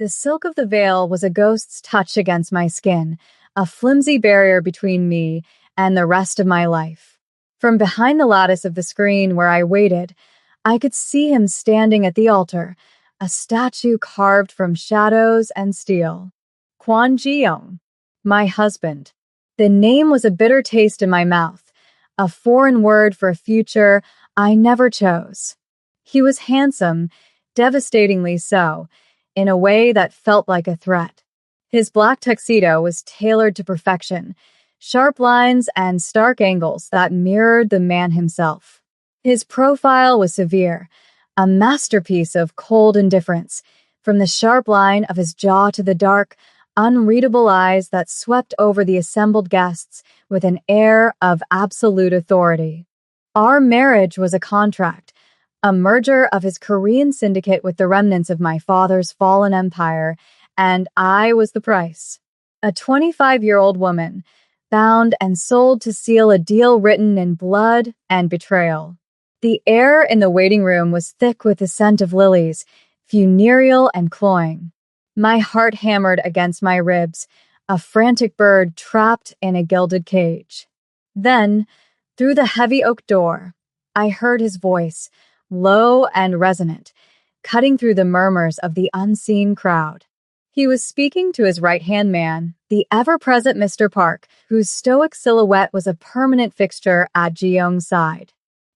The silk of the veil was a ghost's touch against my skin, a flimsy barrier between me and the rest of my life. From behind the lattice of the screen where I waited, I could see him standing at the altar, a statue carved from shadows and steel. Kwon Ji-young, my husband. The name was a bitter taste in my mouth, a foreign word for a future I never chose. He was handsome, devastatingly so, in a way that felt like a threat. His black tuxedo was tailored to perfection, sharp lines and stark angles that mirrored the man himself. His profile was severe, a masterpiece of cold indifference, from the sharp line of his jaw to the dark, unreadable eyes that swept over the assembled guests with an air of absolute authority. Our marriage was a contract, a merger of his Korean syndicate with the remnants of my father's fallen empire, and I was the price. A 25-year-old woman, bound and sold to seal a deal written in blood and betrayal. The air in the waiting room was thick with the scent of lilies, funereal and cloying. My heart hammered against my ribs, a frantic bird trapped in a gilded cage. Then, through the heavy oak door, I heard his voice, low and resonant, cutting through the murmurs of the unseen crowd. He was speaking to his right-hand man, the ever-present Mr. Park, whose stoic silhouette was a permanent fixture at Ji-young's side.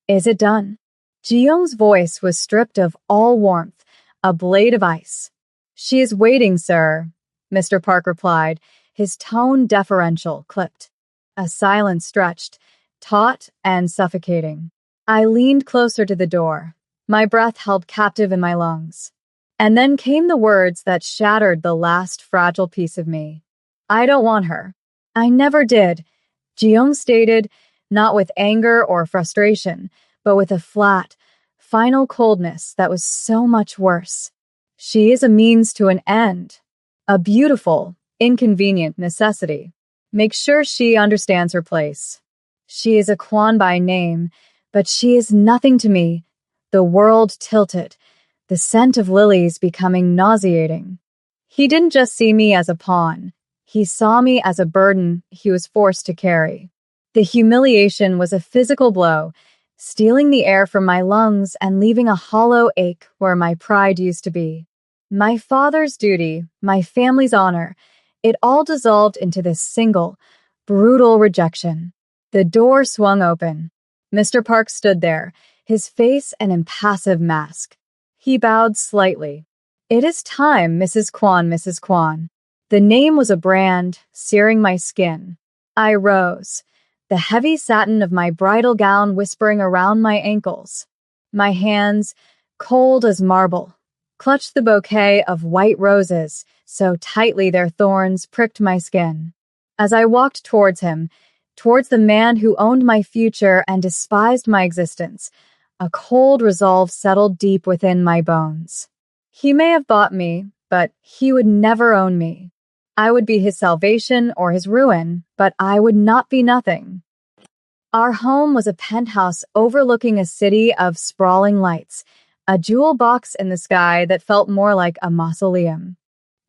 "Is it done?" Ji-young's voice was stripped of all warmth, a blade of ice. "She is waiting, sir," Mr. Park replied, his tone deferential, clipped. A silence stretched, taut and suffocating. I leaned closer to the door, my breath held captive in my lungs. And then came the words that shattered the last fragile piece of me. "I don't want her." "I never did," Ji-young stated, not with anger or frustration, but with a flat, final coldness that was so much worse. "She is a means to an end, a beautiful, inconvenient necessity. Make sure she understands her place. She is a Kwon by name, but she is nothing to me." The world tilted, the scent of lilies becoming nauseating. He didn't just see me as a pawn. He saw me as a burden he was forced to carry. The humiliation was a physical blow, stealing the air from my lungs and leaving a hollow ache where my pride used to be. My father's duty, my family's honor, it all dissolved into this single, brutal rejection. The door swung open. Mr. Park stood there, his face an impassive mask. He bowed slightly. "It is time, Mrs. Kwon, Mrs. Kwon." The name was a brand, searing my skin. I rose, the heavy satin of my bridal gown whispering around my ankles. My hands, cold as marble, clutched the bouquet of white roses so tightly their thorns pricked my skin. As I walked towards him, towards the man who owned my future and despised my existence, a cold resolve settled deep within my bones. He may have bought me, but he would never own me. I would be his salvation or his ruin, but I would not be nothing. Our home was a penthouse overlooking a city of sprawling lights, a jewel box in the sky that felt more like a mausoleum.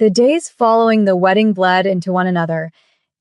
The days following the wedding bled into one another,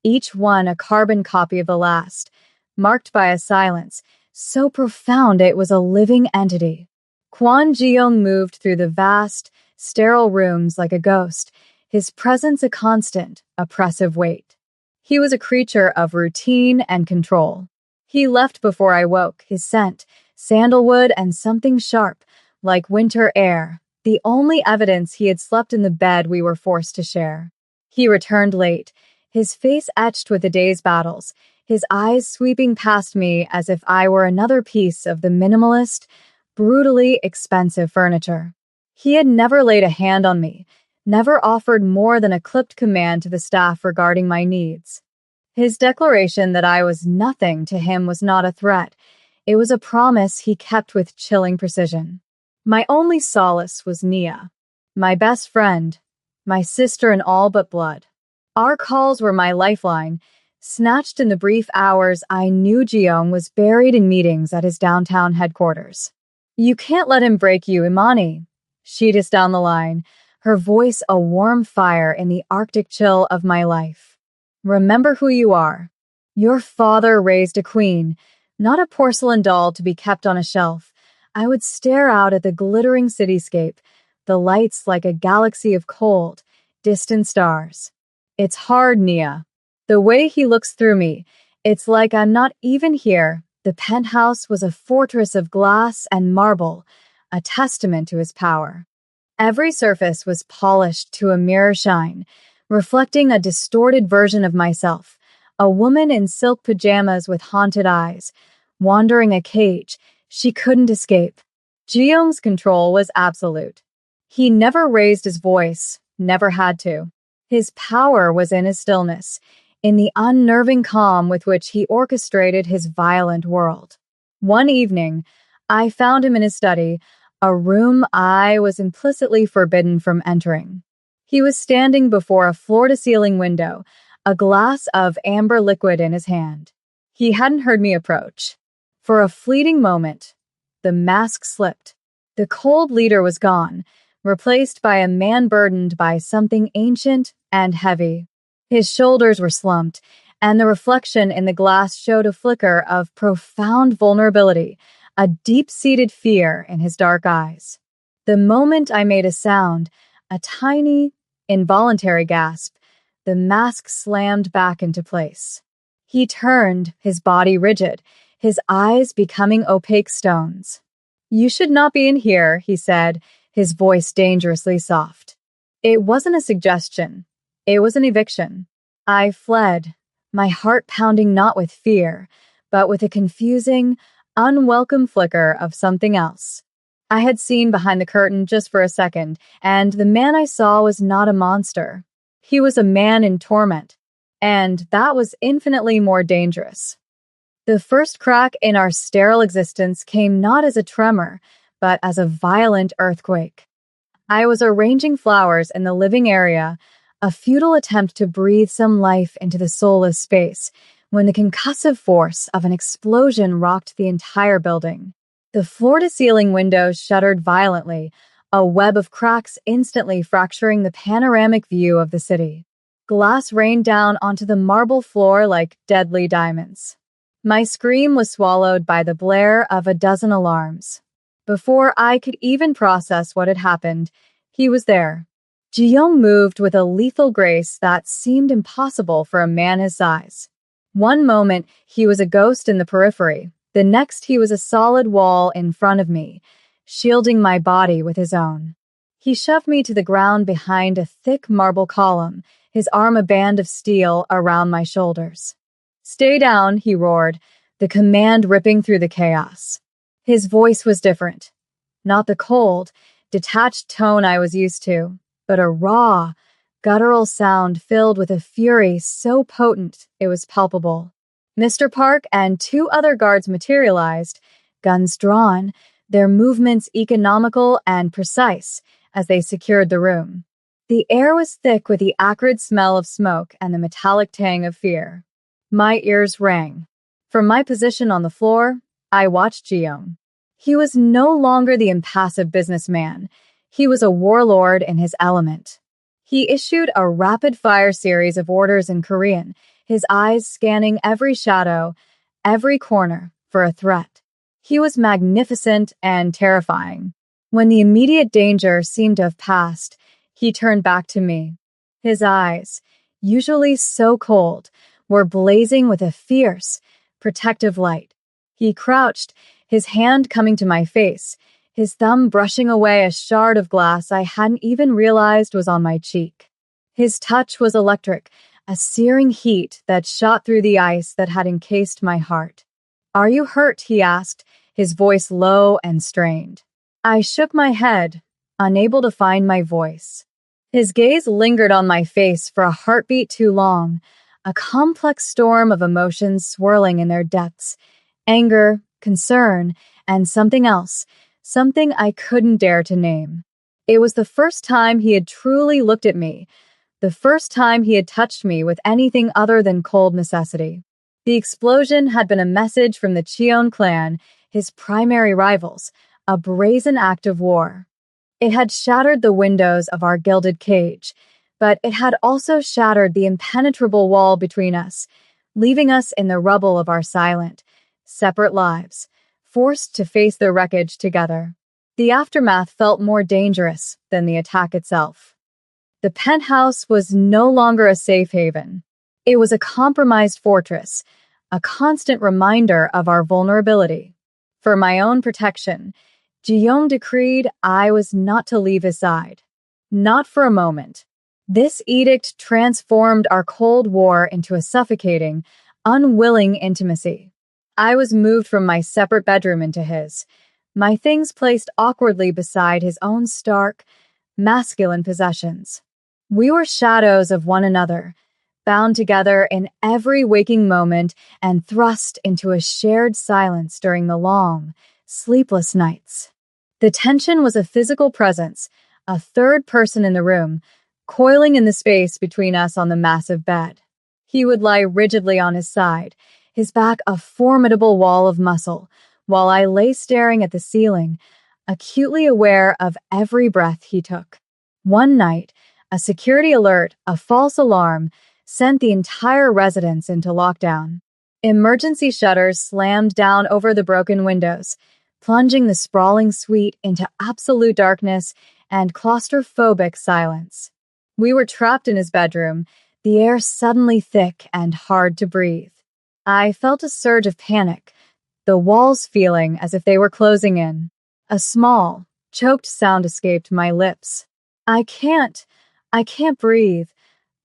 each one a carbon copy of the last, marked by a silence so profound it was a living entity. Kwon Ji-young moved through the vast, sterile rooms like a ghost, his presence a constant, oppressive weight. He was a creature of routine and control. He left before I woke, his scent, sandalwood and something sharp, like winter air, the only evidence he had slept in the bed we were forced to share. He returned late, his face etched with the day's battles, his eyes sweeping past me as if I were another piece of the minimalist, brutally expensive furniture. He had never laid a hand on me, never offered more than a clipped command to the staff regarding my needs. His declaration that I was nothing to him was not a threat. It was a promise he kept with chilling precision. My only solace was Nia, my best friend, my sister in all but blood. Our calls were my lifeline. Snatched in the brief hours, I knew Ji-young was buried in meetings at his downtown headquarters. "You can't let him break you, Imani," she hissed down the line, her voice a warm fire in the Arctic chill of my life. Remember who you are. Your father raised a queen, not a porcelain doll to be kept on a shelf. I would stare out at the glittering cityscape, the lights like a galaxy of cold, distant stars. It's hard, Nia. The way he looks through me, it's like I'm not even here. The penthouse was a fortress of glass and marble, a testament to his power. Every surface was polished to a mirror shine, reflecting a distorted version of myself, a woman in silk pajamas with haunted eyes, wandering a cage she couldn't escape. Ji-young's control was absolute. He never raised his voice, never had to. His power was in his stillness, in the unnerving calm with which he orchestrated his violent world. One evening, I found him in his study, a room I was implicitly forbidden from entering. He was standing before a floor-to-ceiling window, a glass of amber liquid in his hand. He hadn't heard me approach. For a fleeting moment, the mask slipped. The cold leader was gone, replaced by a man burdened by something ancient and heavy. His shoulders were slumped, and the reflection in the glass showed a flicker of profound vulnerability, a deep-seated fear in his dark eyes. The moment I made a sound, a tiny, involuntary gasp, the mask slammed back into place. He turned, his body rigid, his eyes becoming opaque stones. "You should not be in here," he said, his voice dangerously soft. It wasn't a suggestion. It was an eviction. I fled, my heart pounding not with fear, but with a confusing, unwelcome flicker of something else. I had seen behind the curtain just for a second, and the man I saw was not a monster. He was a man in torment, and that was infinitely more dangerous. The first crack in our sterile existence came not as a tremor, but as a violent earthquake. I was arranging flowers in the living area, a futile attempt to breathe some life into the soulless space, when the concussive force of an explosion rocked the entire building. The floor-to-ceiling windows shuddered violently, a web of cracks instantly fracturing the panoramic view of the city. Glass rained down onto the marble floor like deadly diamonds. My scream was swallowed by the blare of a dozen alarms. Before I could even process what had happened, he was there. Ji-young moved with a lethal grace that seemed impossible for a man his size. One moment, he was a ghost in the periphery. The next, he was a solid wall in front of me, shielding my body with his own. He shoved me to the ground behind a thick marble column, his arm a band of steel around my shoulders. "Stay down," he roared, the command ripping through the chaos. His voice was different. Not the cold, detached tone I was used to, but a raw, guttural sound filled with a fury so potent it was palpable. Mr. Park and two other guards materialized, guns drawn, their movements economical and precise as they secured the room. The air was thick with the acrid smell of smoke and the metallic tang of fear. My ears rang. From my position on the floor, I watched Ji-young. He was no longer the impassive businessman. He was a warlord in his element. He issued a rapid-fire series of orders in Korean, his eyes scanning every shadow, every corner, for a threat. He was magnificent and terrifying. When the immediate danger seemed to have passed, he turned back to me. His eyes, usually so cold, were blazing with a fierce, protective light. He crouched, his hand coming to my face, his thumb brushing away a shard of glass I hadn't even realized was on my cheek. His touch was electric, a searing heat that shot through the ice that had encased my heart. "Are you hurt?" he asked, his voice low and strained. I shook my head, unable to find my voice. His gaze lingered on my face for a heartbeat too long, a complex storm of emotions swirling in their depths. Anger, concern, and something else, something I couldn't dare to name. It was the first time he had truly looked at me, the first time he had touched me with anything other than cold necessity. The explosion had been a message from the Cheon clan, his primary rivals, a brazen act of war. It had shattered the windows of our gilded cage, but it had also shattered the impenetrable wall between us, leaving us in the rubble of our silent, separate lives, forced to face the wreckage together. The aftermath felt more dangerous than the attack itself. The penthouse was no longer a safe haven. It was a compromised fortress, a constant reminder of our vulnerability. For my own protection, Ji-young decreed I was not to leave his side. Not for a moment. This edict transformed our Cold War into a suffocating, unwilling intimacy. I was moved from my separate bedroom into his, my things placed awkwardly beside his own stark, masculine possessions. We were shadows of one another, bound together in every waking moment and thrust into a shared silence during the long, sleepless nights. The tension was a physical presence, a third person in the room, coiling in the space between us on the massive bed. He would lie rigidly on his side, his back a formidable wall of muscle, while I lay staring at the ceiling, acutely aware of every breath he took. One night, a security alert, a false alarm, sent the entire residence into lockdown. Emergency shutters slammed down over the broken windows, plunging the sprawling suite into absolute darkness and claustrophobic silence. We were trapped in his bedroom, the air suddenly thick and hard to breathe. I felt a surge of panic, the walls feeling as if they were closing in. A small, choked sound escaped my lips. I can't breathe,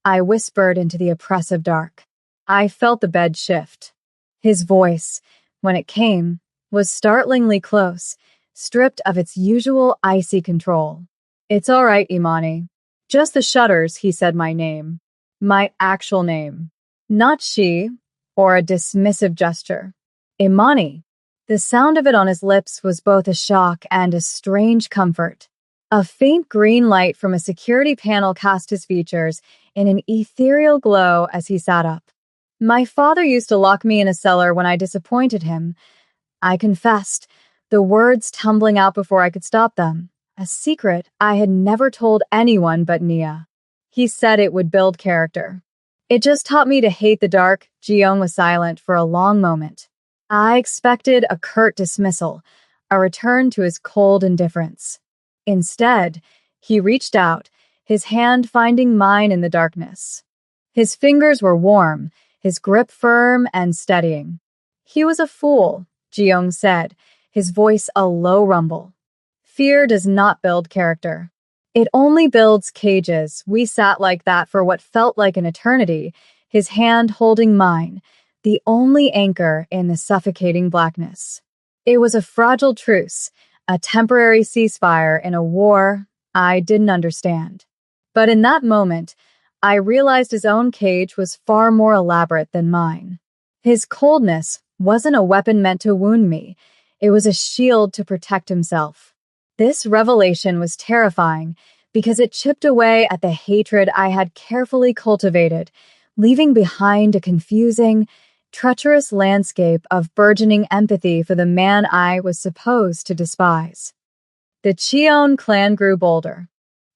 I whispered into the oppressive dark. I felt the bed shift. His voice, when it came, was startlingly close, stripped of its usual icy control. It's all right, Imani. Just the shutters, he said my name. My actual name. Not she, or a dismissive gesture. Imani. The sound of it on his lips was both a shock and a strange comfort. A faint green light from a security panel cast his features in an ethereal glow as he sat up. My father used to lock me in a cellar when I disappointed him. I confessed, the words tumbling out before I could stop them. A secret I had never told anyone but Nia. He said it would build character. It just taught me to hate the dark. Ji-young was silent for a long moment. I expected a curt dismissal, a return to his cold indifference. Instead, he reached out, his hand finding mine in the darkness. His fingers were warm, his grip firm and steadying. He was a fool, Ji-young said, his voice a low rumble. Fear does not build character. It only builds cages. We sat like that for what felt like an eternity, his hand holding mine, the only anchor in the suffocating blackness. It was a fragile truce, a temporary ceasefire in a war I didn't understand. But in that moment, I realized his own cage was far more elaborate than mine. His coldness wasn't a weapon meant to wound me. It was a shield to protect himself. This revelation was terrifying because it chipped away at the hatred I had carefully cultivated, leaving behind a confusing, treacherous landscape of burgeoning empathy for the man I was supposed to despise. The Cheon clan grew bolder.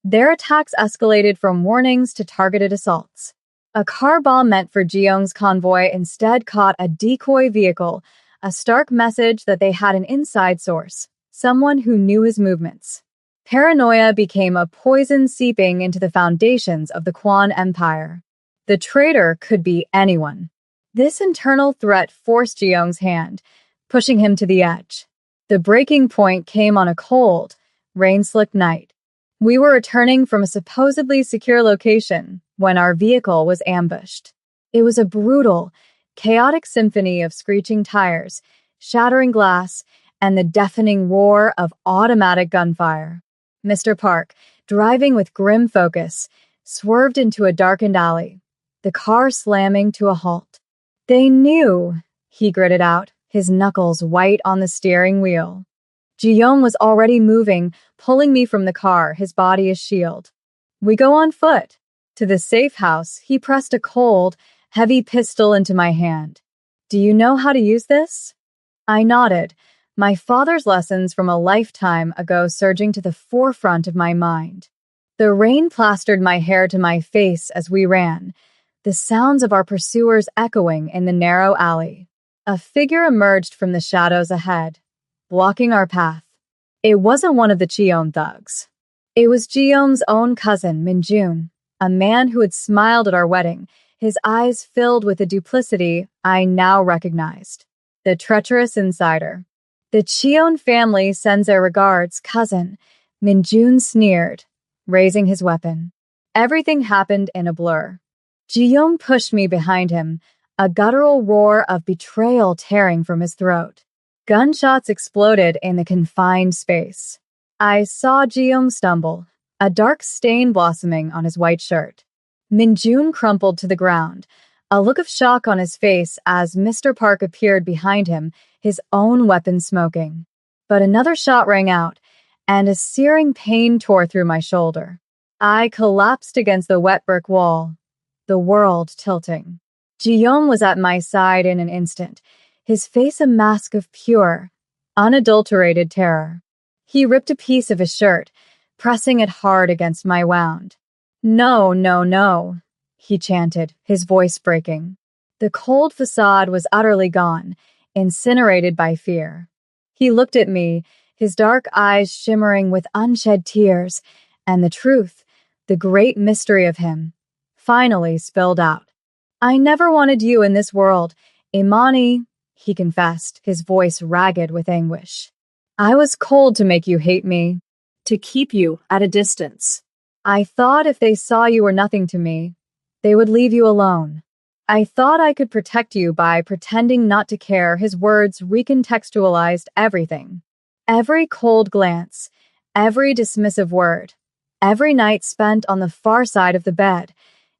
Their attacks escalated from warnings to targeted assaults. A car bomb meant for Ji-young's convoy instead caught a decoy vehicle, a stark message that they had an inside source, someone who knew his movements. Paranoia became a poison seeping into the foundations of the Quan Empire. The traitor could be anyone. This internal threat forced Ji-young's hand, pushing him to the edge. The breaking point came on a cold, rain-slicked night. We were returning from a supposedly secure location when our vehicle was ambushed. It was a brutal, chaotic symphony of screeching tires, shattering glass, and the deafening roar of automatic gunfire. Mr. Park, driving with grim focus, swerved into a darkened alley, the car slamming to a halt. They knew, he gritted out, his knuckles white on the steering wheel. Ji-young was already moving, pulling me from the car, his body a shield. We go on foot. To the safe house, he pressed a cold, heavy pistol into my hand. Do you know how to use this? I nodded, My father's lessons from a lifetime ago surging to the forefront of my mind. The rain plastered my hair to my face as we ran, the sounds of our pursuers echoing in the narrow alley. A figure emerged from the shadows ahead, blocking our path. It wasn't one of the Cheon thugs. It was Jeong's own cousin, Minjun, a man who had smiled at our wedding, his eyes filled with a duplicity I now recognized. The treacherous insider. "The Cheon family sends their regards, cousin," Minjun sneered, raising his weapon. Everything happened in a blur. Jeong pushed me behind him, a guttural roar of betrayal tearing from his throat. Gunshots exploded in the confined space. I saw Jeong stumble, a dark stain blossoming on his white shirt. Minjun crumpled to the ground, a look of shock on his face as Mr. Park appeared behind him, his own weapon smoking. But another shot rang out, and a searing pain tore through my shoulder. I collapsed against the wet brick wall, the world tilting. Jeong was at my side in an instant, his face a mask of pure, unadulterated terror. He ripped a piece of his shirt, pressing it hard against my wound. "No, no, no," he chanted, his voice breaking. The cold facade was utterly gone, incinerated by fear. He looked at me, his dark eyes shimmering with unshed tears, and the truth, the great mystery of him, finally spilled out. "I never wanted you in this world, Imani," he confessed, his voice ragged with anguish. "I was cold to make you hate me, to keep you at a distance. I thought if they saw you were nothing to me, they would leave you alone. I thought I could protect you by pretending not to care." His words recontextualized everything. Every cold glance, every dismissive word, every night spent on the far side of the bed.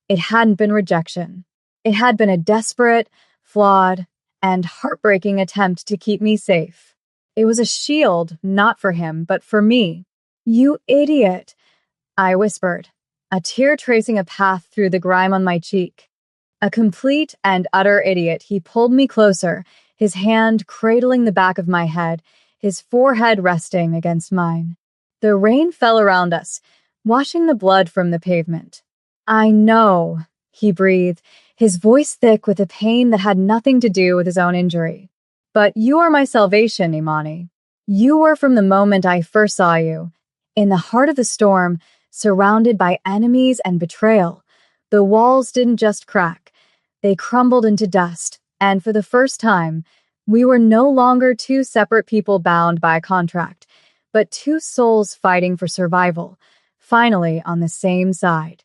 It hadn't been rejection. It had been a desperate, flawed, and heartbreaking attempt to keep me safe. It was a shield, not for him, but for me. "You idiot," I whispered, a tear tracing a path through the grime on my cheek. A complete and utter idiot, he pulled me closer, his hand cradling the back of my head, his forehead resting against mine. The rain fell around us, washing the blood from the pavement. "I know," he breathed, his voice thick with a pain that had nothing to do with his own injury. "But you are my salvation, Imani. You were from the moment I first saw you. In the heart of the storm, surrounded by enemies and betrayal, the walls didn't just crack. They crumbled into dust, and for the first time, we were no longer two separate people bound by a contract, but two souls fighting for survival, finally on the same side."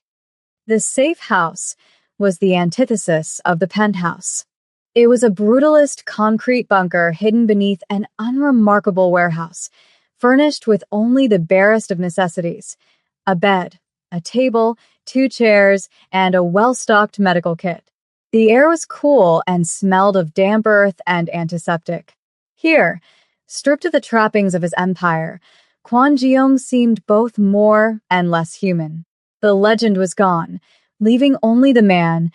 The safe house was the antithesis of the penthouse. It was a brutalist concrete bunker hidden beneath an unremarkable warehouse, furnished with only the barest of necessities: a bed, a table, 2 chairs, and a well-stocked medical kit. The air was cool and smelled of damp earth and antiseptic. Here, stripped of the trappings of his empire, Kwon Jeong seemed both more and less human. The legend was gone, leaving only the man,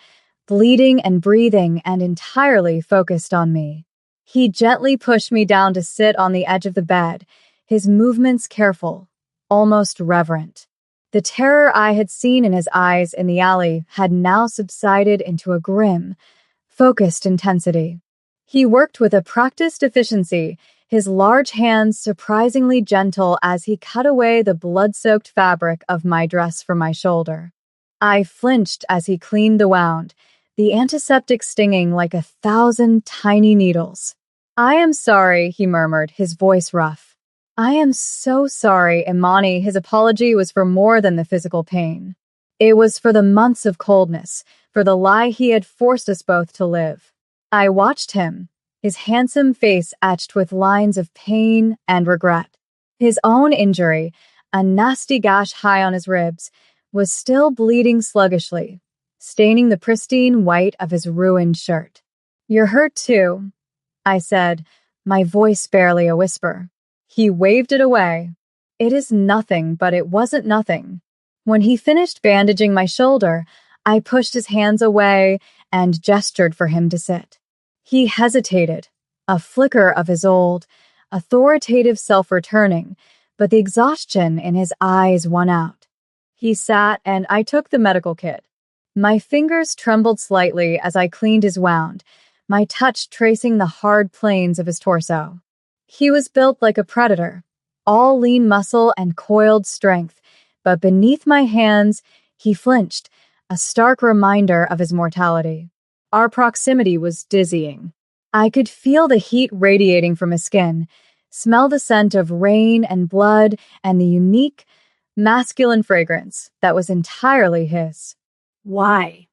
bleeding and breathing and entirely focused on me. He gently pushed me down to sit on the edge of the bed, his movements careful, almost reverent. The terror I had seen in his eyes in the alley had now subsided into a grim, focused intensity. He worked with a practiced efficiency, his large hands surprisingly gentle as he cut away the blood-soaked fabric of my dress from my shoulder. I flinched as he cleaned the wound, the antiseptic stinging like 1,000 tiny needles. "I am sorry," he murmured, his voice rough. "I am so sorry, Imani." His apology was for more than the physical pain. It was for the months of coldness, for the lie he had forced us both to live. I watched him, his handsome face etched with lines of pain and regret. His own injury, a nasty gash high on his ribs, was still bleeding sluggishly, staining the pristine white of his ruined shirt. "You're hurt too," I said, my voice barely a whisper. He waved it away. "It is nothing," but it wasn't nothing. When he finished bandaging my shoulder, I pushed his hands away and gestured for him to sit. He hesitated, a flicker of his old, authoritative self-returning, but the exhaustion in his eyes won out. He sat and I took the medical kit. My fingers trembled slightly as I cleaned his wound, my touch tracing the hard planes of his torso. He was built like a predator, all lean muscle and coiled strength, but beneath my hands, he flinched, a stark reminder of his mortality. Our proximity was dizzying. I could feel the heat radiating from his skin, smell the scent of rain and blood, and the unique, masculine fragrance that was entirely his. "Why?"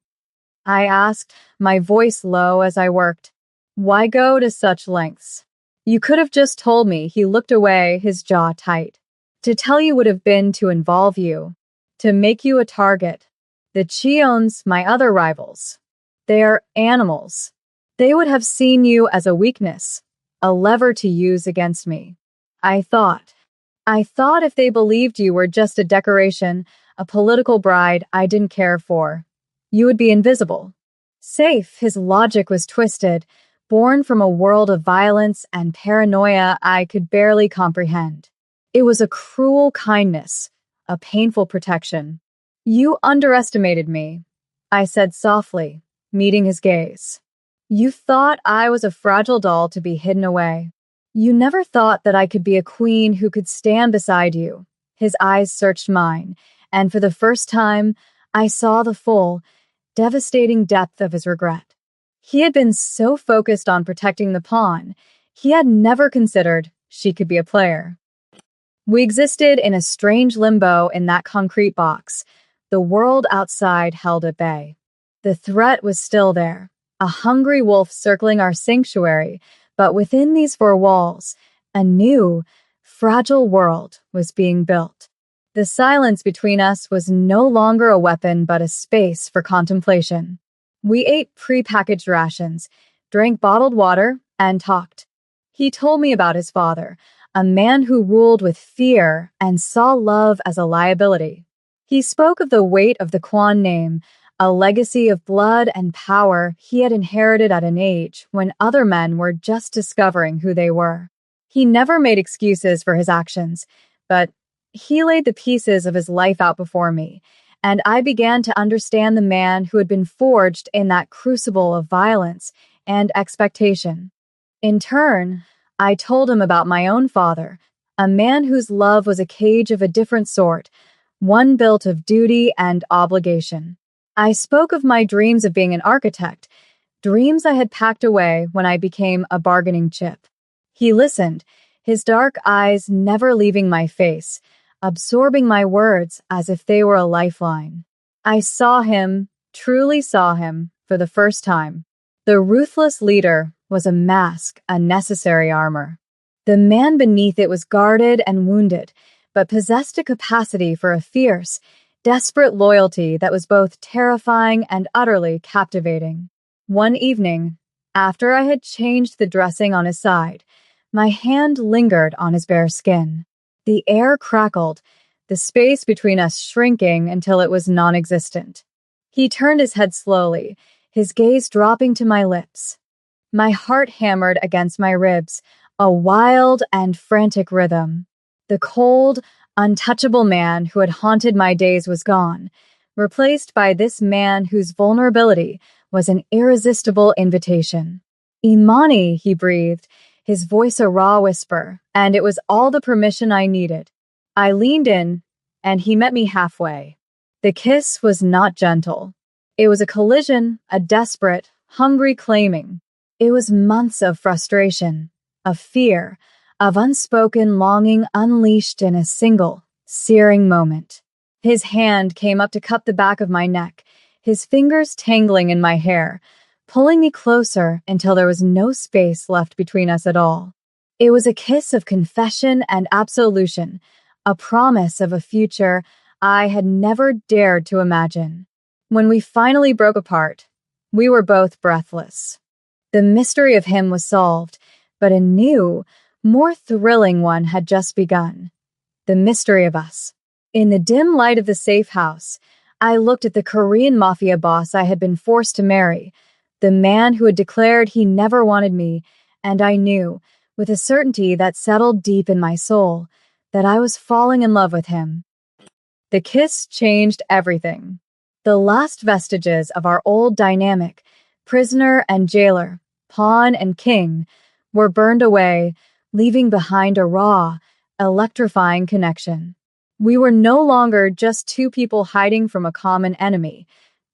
I asked, my voice low as I worked. "Why go to such lengths? You could have just told me." He looked away, his jaw tight. "To tell you would have been to involve you, to make you a target. The Cheons, my other rivals, they are animals. They would have seen you as a weakness, a lever to use against me. I thought if they believed you were just a decoration, a political bride I didn't care for, you would be invisible. Safe." His logic was twisted, born from a world of violence and paranoia I could barely comprehend. It was a cruel kindness, a painful protection. "You underestimated me," I said softly, meeting his gaze. "You thought I was a fragile doll to be hidden away. You never thought that I could be a queen who could stand beside you." His eyes searched mine, and for the first time, I saw the full, devastating depth of his regret. He had been so focused on protecting the pawn, he had never considered she could be a player. We existed in a strange limbo in that concrete box, the world outside held at bay. The threat was still there, a hungry wolf circling our sanctuary, but within these four walls, a new, fragile world was being built. The silence between us was no longer a weapon but a space for contemplation. We ate pre-packaged rations, drank bottled water, and talked. He told me about his father, a man who ruled with fear and saw love as a liability. He spoke of the weight of the Quan name, a legacy of blood and power he had inherited at an age when other men were just discovering who they were. He never made excuses for his actions, but he laid the pieces of his life out before me, and I began to understand the man who had been forged in that crucible of violence and expectation. In turn, I told him about my own father, a man whose love was a cage of a different sort, one built of duty and obligation. I spoke of my dreams of being an architect, dreams I had packed away when I became a bargaining chip. He listened, his dark eyes never leaving my face, absorbing my words as if they were a lifeline. I saw him, truly saw him, for the first time. The ruthless leader was a mask, a necessary armor. The man beneath it was guarded and wounded, but possessed a capacity for a fierce, desperate loyalty that was both terrifying and utterly captivating. One evening, after I had changed the dressing on his side, my hand lingered on his bare skin. The air crackled, the space between us shrinking until it was non-existent. He turned his head slowly, his gaze dropping to my lips. My heart hammered against my ribs, a wild and frantic rhythm. The cold, untouchable man who had haunted my days was gone, replaced by this man whose vulnerability was an irresistible invitation. "Imani," he breathed, his voice a raw whisper, and it was all the permission I needed. I leaned in, and he met me halfway. The kiss was not gentle. It was a collision, a desperate, hungry claiming. It was months of frustration, of fear, of unspoken longing unleashed in a single, searing moment. His hand came up to cup the back of my neck, his fingers tangling in my hair, pulling me closer until there was no space left between us at all. It was a kiss of confession and absolution, a promise of a future I had never dared to imagine. When we finally broke apart, we were both breathless. The mystery of him was solved, but a new, more thrilling one had just begun. The mystery of us. In the dim light of the safe house, I looked at the Korean Mafia boss I had been forced to marry, the man who had declared he never wanted me, and I knew, with a certainty that settled deep in my soul, that I was falling in love with him. The kiss changed everything. The last vestiges of our old dynamic, prisoner and jailer, pawn and king, were burned away, leaving behind a raw, electrifying connection. We were no longer just two people hiding from a common enemy.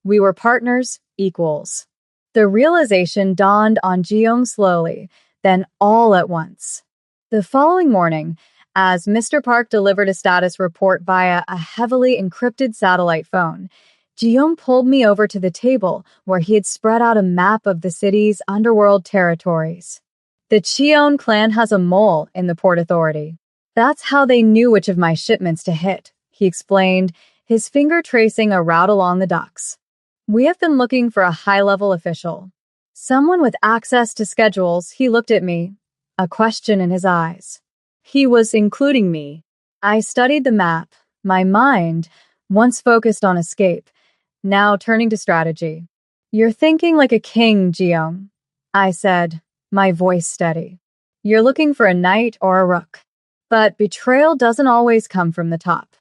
We were partners, equals. The realization dawned on Jeong slowly, then all at once. The following morning, as Mr. Park delivered a status report via a heavily encrypted satellite phone, Jeong pulled me over to the table where he had spread out a map of the city's underworld territories. The Cheon clan has a mole in the Port Authority. That's how they knew which of my shipments to hit, he explained, his finger tracing a route along the docks. We have been looking for a high-level official. Someone with access to schedules. He looked at me, a question in his eyes. He was including me. I studied the map, my mind, once focused on escape, now turning to strategy. You're thinking like a king, Jeong, I said, my voice steady. You're looking for a knight or a rook. But betrayal doesn't always come from the top.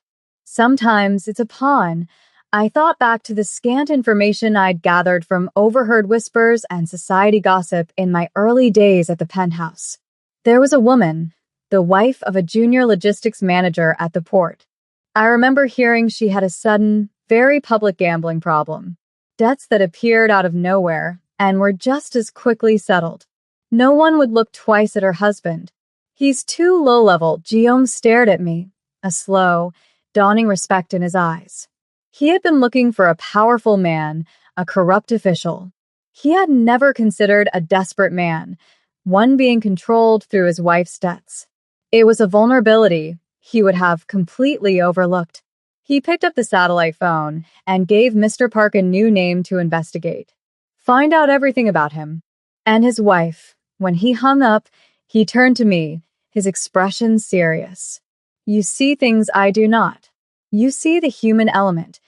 Sometimes it's a pawn. I thought back to the scant information I'd gathered from overheard whispers and society gossip in my early days at the penthouse. There was a woman, the wife of a junior logistics manager at the port. I remember hearing she had a sudden, very public gambling problem. Debts that appeared out of nowhere and were just as quickly settled. No one would look twice at her husband. He's too low-level. Jeong stared at me, a slow, dawning respect in his eyes. He had been looking for a powerful man, a corrupt official. He had never considered a desperate man, one being controlled through his wife's debts. It was a vulnerability he would have completely overlooked. He picked up the satellite phone and gave Mr. Park a new name to investigate. Find out everything about him. And his wife. When he hung up, he turned to me, his expression serious. You see things I do not. You see the human element,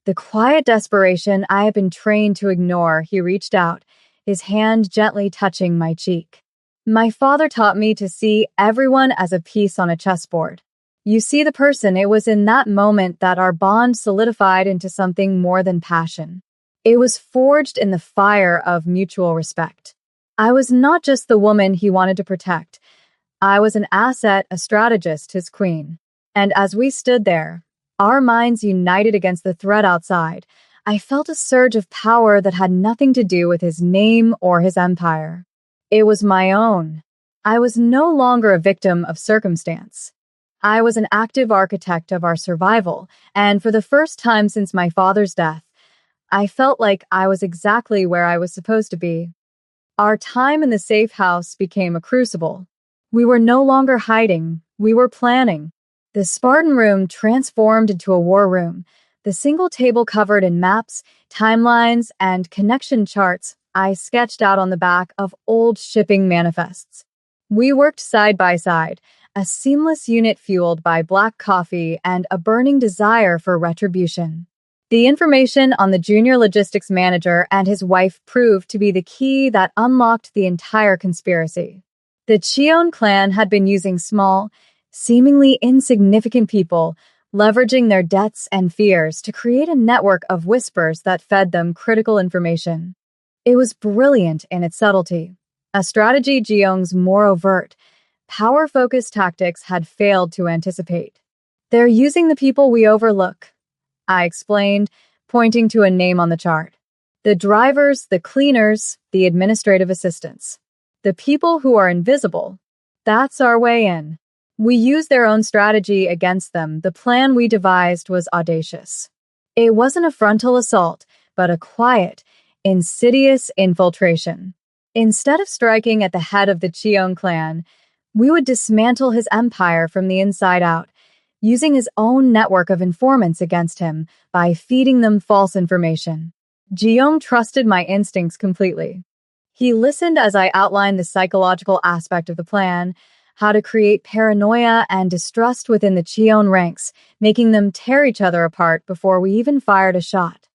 the quiet desperation I have been trained to ignore. He reached out, his hand gently touching my cheek. My father taught me to see everyone as a piece on a chessboard. You see the person. It was in that moment that our bond solidified into something more than passion. It was forged in the fire of mutual respect. I was not just the woman he wanted to protect. I was an asset, a strategist, his queen. And as we stood there, our minds united against the threat outside, I felt a surge of power that had nothing to do with his name or his empire. It was my own. I was no longer a victim of circumstance. I was an active architect of our survival, and for the first time since my father's death, I felt like I was exactly where I was supposed to be. Our time in the safe house became a crucible. We were no longer hiding, we were planning. The Spartan room transformed into a war room, the single table covered in maps, timelines, and connection charts I sketched out on the back of old shipping manifests. We worked side by side, a seamless unit fueled by black coffee and a burning desire for retribution. The information on the junior logistics manager and his wife proved to be the key that unlocked the entire conspiracy. The Cheon clan had been using small, seemingly insignificant people, leveraging their debts and fears to create a network of whispers that fed them critical information. It was brilliant in its subtlety, a strategy Jeong's more overt, power-focused tactics had failed to anticipate. They're using the people we overlook, I explained, pointing to a name on the chart. The drivers, the cleaners, the administrative assistants. The people who are invisible. That's our way in. We use their own strategy against them. The plan we devised was audacious. It wasn't a frontal assault, but a quiet, insidious infiltration. Instead of striking at the head of the Cheon clan, we would dismantle his empire from the inside out, using his own network of informants against him by feeding them false information. Jeong trusted my instincts completely. He listened as I outlined the psychological aspect of the plan, how to create paranoia and distrust within the Cheon ranks, making them tear each other apart before we even fired a shot.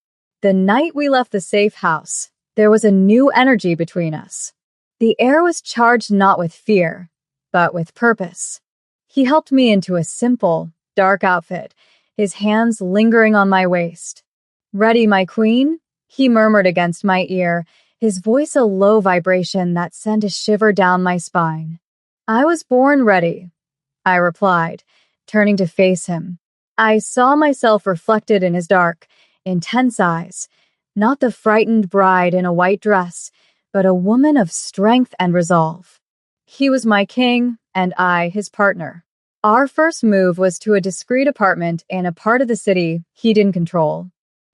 The night we left the safe house, there was a new energy between us. The air was charged not with fear, but with purpose. He helped me into a simple, dark outfit, his hands lingering on my waist. "Ready, my queen?" he murmured against my ear, his voice a low vibration that sent a shiver down my spine. "I was born ready," I replied, turning to face him. I saw myself reflected in his dark, intense eyes, not the frightened bride in a white dress, but a woman of strength and resolve. He was my king, and I his partner. Our first move was to a discreet apartment in a part of the city he didn't control.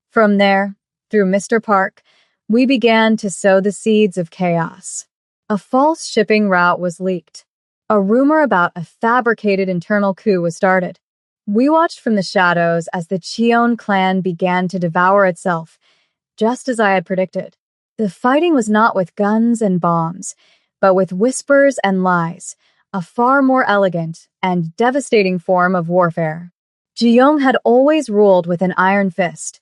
From there, through Mr. Park, we began to sow the seeds of chaos. A false shipping route was leaked. A rumor about a fabricated internal coup was started. We watched from the shadows as the Cheon clan began to devour itself, just as I had predicted. The fighting was not with guns and bombs, but with whispers and lies, a far more elegant and devastating form of warfare. Jeong had always ruled with an iron fist.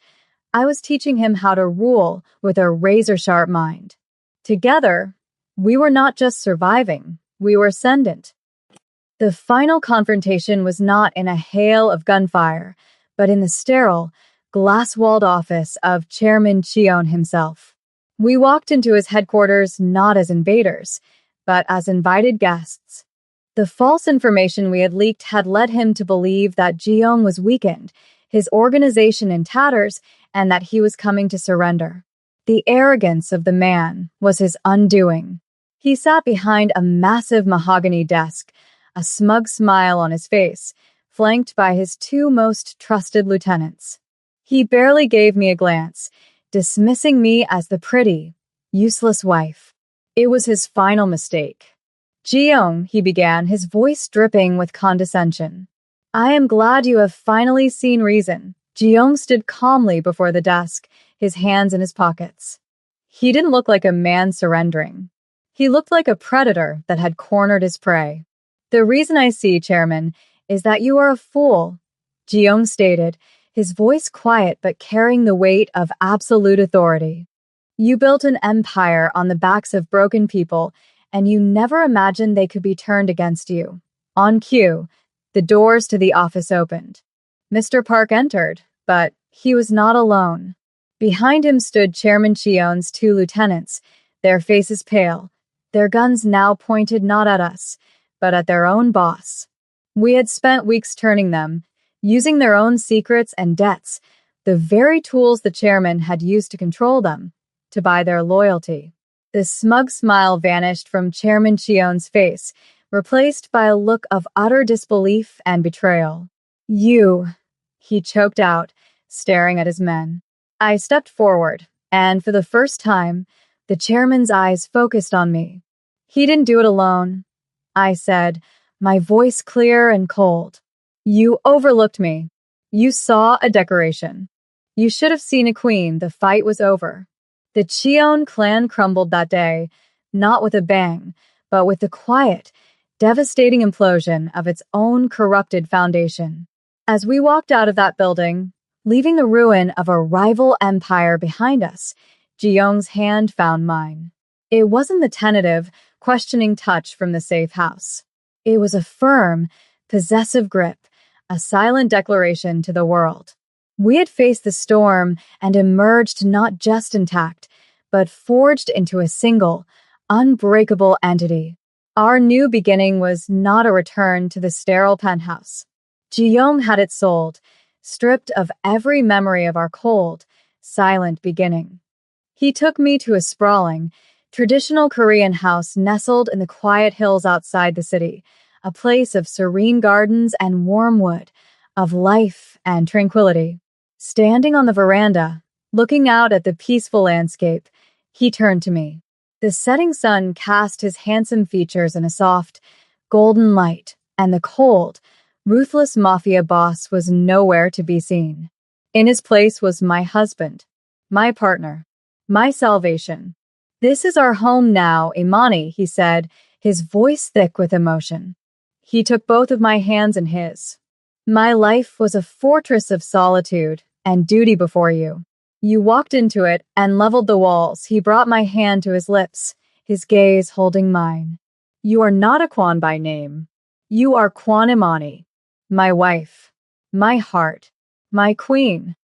I was teaching him how to rule with a razor-sharp mind. Together, we were not just surviving, we were ascendant. The final confrontation was not in a hail of gunfire, but in the sterile, glass-walled office of Chairman Cheon himself. We walked into his headquarters not as invaders, but as invited guests. The false information we had leaked had led him to believe that Jeong was weakened, his organization in tatters, and that he was coming to surrender. The arrogance of the man was his undoing. He sat behind a massive mahogany desk, a smug smile on his face, flanked by his two most trusted lieutenants. He barely gave me a glance, dismissing me as the pretty, useless wife. It was his final mistake. "Jeong," he began, his voice dripping with condescension. "I am glad you have finally seen reason." Jeong stood calmly before the desk, his hands in his pockets. He didn't look like a man surrendering. He looked like a predator that had cornered his prey. "The reason I see, Chairman, is that you are a fool," Jeong stated, his voice quiet but carrying the weight of absolute authority. "You built an empire on the backs of broken people, and you never imagined they could be turned against you." On cue, the doors to the office opened. Mr. Park entered, but he was not alone. Behind him stood Chairman Cheon's two lieutenants, their faces pale, their guns now pointed not at us, but at their own boss. We had spent weeks turning them, using their own secrets and debts, the very tools the chairman had used to control them, to buy their loyalty. The smug smile vanished from Chairman Cheon's face, replaced by a look of utter disbelief and betrayal. "You," he choked out, staring at his men. I stepped forward, and for the first time, the chairman's eyes focused on me. "He didn't do it alone," I said, my voice clear and cold. "You overlooked me. You saw a decoration. You should have seen a queen. The fight was over." The Cheon clan crumbled that day, not with a bang, but with the quiet, devastating implosion of its own corrupted foundation. As we walked out of that building, leaving the ruin of a rival empire behind us, Jeong's hand found mine. It wasn't the tentative, questioning touch from the safe house. It was a firm, possessive grip, a silent declaration to the world. We had faced the storm and emerged not just intact, but forged into a single, unbreakable entity. Our new beginning was not a return to the sterile penthouse. Jeong had it sold, stripped of every memory of our cold, silent beginning. He took me to a sprawling, traditional Korean house nestled in the quiet hills outside the city, a place of serene gardens and warm wood, of life and tranquility. Standing on the veranda, looking out at the peaceful landscape, he turned to me. The setting sun cast his handsome features in a soft, golden light, and the cold, ruthless Mafia boss was nowhere to be seen. In his place was my husband, my partner, my salvation. "This is our home now, Imani," he said, his voice thick with emotion. He took both of my hands in his. "My life was a fortress of solitude and duty before you. You walked into it and leveled the walls." He brought my hand to his lips, his gaze holding mine. You are not a Quan by name. You are Quan Imani, my wife, my heart, my queen,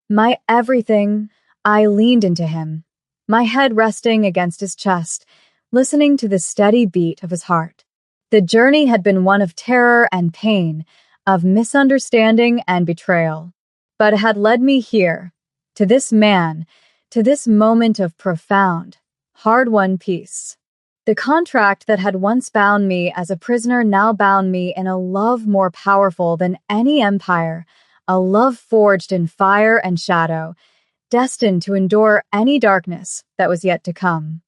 my everything. I leaned into him, my head resting against his chest, listening to the steady beat of his heart. The journey had been one of terror and pain, of misunderstanding and betrayal, but it had led me here, to this man, to this moment of profound, hard-won peace. The contract that had once bound me as a prisoner now bound me in a love more powerful than any empire, a love forged in fire and shadow, destined to endure any darkness that was yet to come.